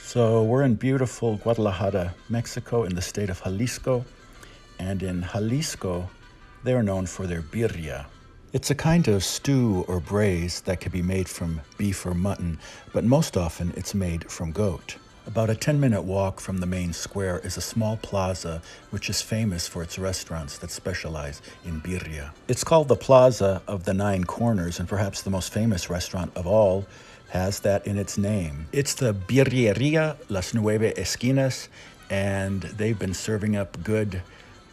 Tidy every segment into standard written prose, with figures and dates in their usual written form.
So we're in beautiful Guadalajara, Mexico, in the state of Jalisco. And in Jalisco, they're known for their birria. It's a kind of stew or braise that can be made from beef or mutton, but most often it's made from goat. About a 10-minute walk from the main square is a small plaza which is famous for its restaurants that specialize in birria. It's called the Plaza of the Nine Corners, and perhaps the most famous restaurant of all has that in its name. It's the Birrieria Las Nueve Esquinas, and they've been serving up good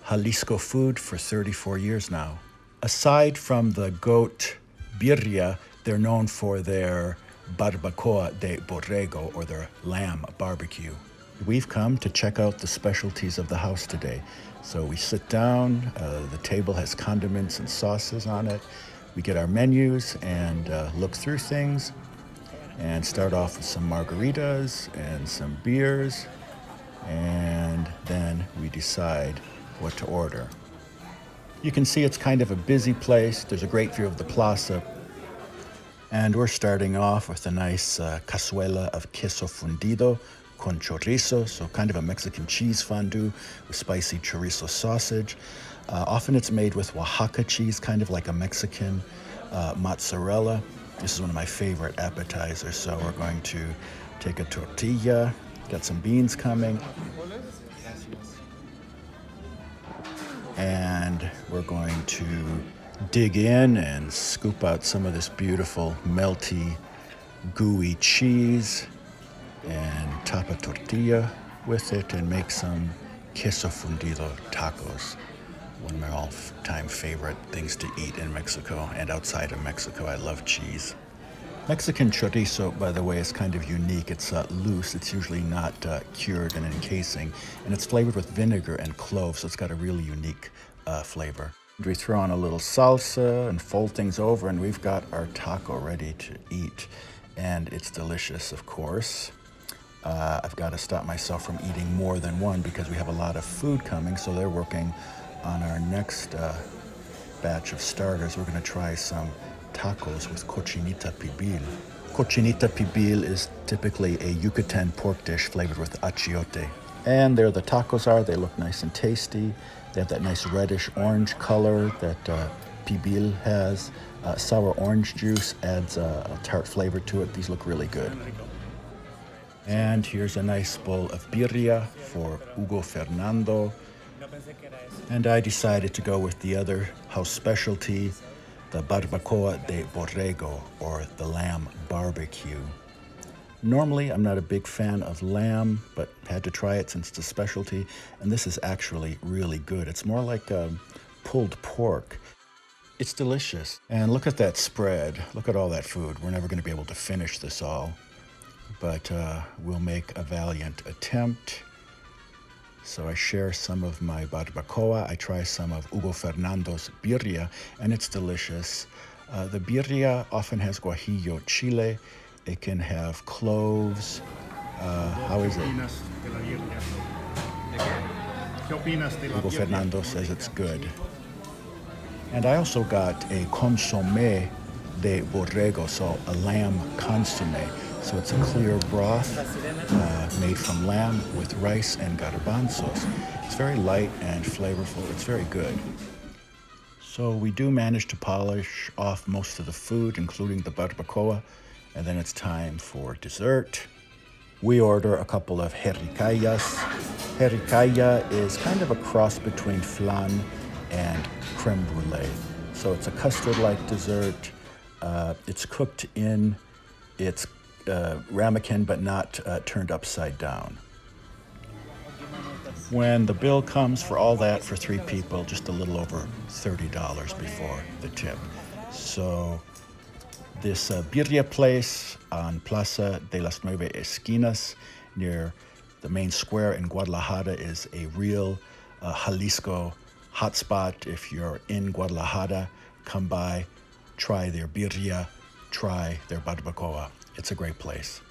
Jalisco food for 34 years now. Aside from the goat birria, they're known for their barbacoa de borrego, or their lamb barbecue. We've come to check out the specialties of the house today. So we sit down, the table has condiments and sauces on it. We get our menus and look through things and start off with some margaritas and some beers, and then we decide what to order. You can see it's kind of a busy place. There's a great view of the Plaza. And we're starting off with a nice cazuela of queso fundido con chorizo, so kind of a Mexican cheese fondue with spicy chorizo sausage. Often it's made with Oaxaca cheese, kind of like a Mexican mozzarella. This is one of my favorite appetizers, so we're going to take a tortilla, got some beans coming, and we're going to dig in and scoop out some of this beautiful, melty, gooey cheese and top a tortilla with it and make some queso fundido tacos. One of my all-time favorite things to eat in Mexico and outside of Mexico. I love cheese. Mexican chorizo, by the way, is kind of unique. It's loose. It's usually not cured and encasing, and it's flavored with vinegar and cloves, so it's got a really unique flavor. We throw on a little salsa and fold things over, and we've got our taco ready to eat, and it's delicious, of course. I've got to stop myself from eating more than one because we have a lot of food coming, so they're working on our next batch of starters. We're going to try some tacos with cochinita pibil. Cochinita pibil is typically a Yucatan pork dish flavored with achiote. And there the tacos are. They look nice and tasty. They have that nice reddish orange color that pibil has. Sour orange juice adds a tart flavor to it. These look really good. And here's a nice bowl of birria for Hugo Fernando. And I decided to go with the other house specialty, the barbacoa de borrego, or the lamb barbecue. Normally, I'm not a big fan of lamb, but had to try it since it's a specialty, and this is actually really good. It's more like pulled pork. It's delicious. And look at that spread. Look at all that food. We're never going to be able to finish this all, but we'll make a valiant attempt. So I share some of my barbacoa. I try some of Hugo Fernando's birria, and it's delicious. The birria often has guajillo chile. It can have cloves. How is it? Hugo Fernando says it's good. And I also got a consumé de borrego, so a lamb consumé. So it's a clear broth made from lamb with rice and garbanzos. It's very light and flavorful. It's very good. So we do manage to polish off most of the food, including the barbacoa, and then it's time for dessert. We order a couple of Herikayas. Herikaya is kind of a cross between flan and creme brulee. So it's a custard-like dessert. It's cooked in its ramekin, but not turned upside down. When the bill comes for all that for 3 people, just a little over $30 before the tip. So this birria place on Plaza de las Nueve Esquinas near the main square in Guadalajara is a real Jalisco hotspot. If you're in Guadalajara, come by, try their birria, try their barbacoa. It's a great place.